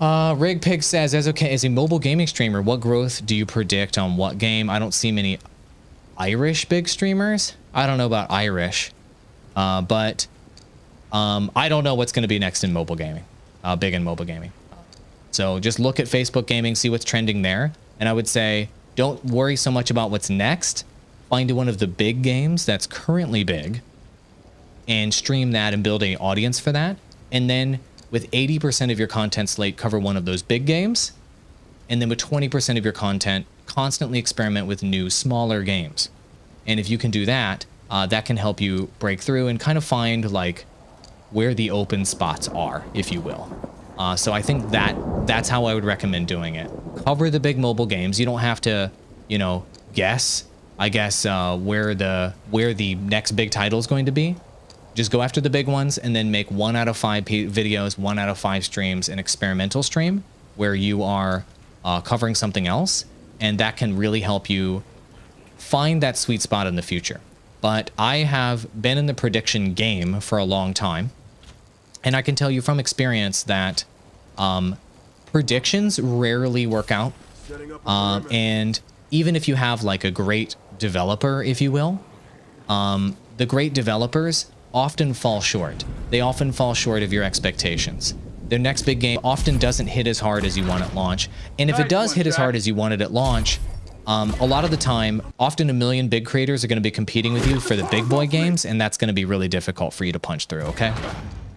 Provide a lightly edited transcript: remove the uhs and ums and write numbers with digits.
Rig Pig says, as a mobile gaming streamer, what growth do you predict on what game? I don't see many Irish big streamers. I don't know about Irish, but I don't know what's going to be next in mobile gaming, big in mobile gaming. So just look at Facebook gaming, see what's trending there. And I would say, don't worry so much about what's next. Find one of the big games that's currently big and stream that and build an audience for that. And then with 80% of your content slate, cover one of those big games. And then with 20% of your content, constantly experiment with new, smaller games. And if you can do that, that can help you break through and kind of find like where the open spots are, if you will. So I think that's how I would recommend doing it. Cover the big mobile games. You don't have to, you know, guess, I guess, where the next big title is going to be. Just go after the big ones and then make 1 out of 5 videos, 1 out of 5 streams, an experimental stream where you are covering something else. And that can really help you find that sweet spot in the future. But I have been in the prediction game for a long time. And I can tell you from experience that predictions rarely work out. And even if you have like a great developer, if you will, the great developers often fall short. They often fall short of your expectations. Their next big game often doesn't hit as hard as you want at launch. And if it does hit as hard as you wanted at launch, a lot of the time, often a million big creators are going to be competing with you for the big boy games, and that's going to be really difficult for you to punch through, okay?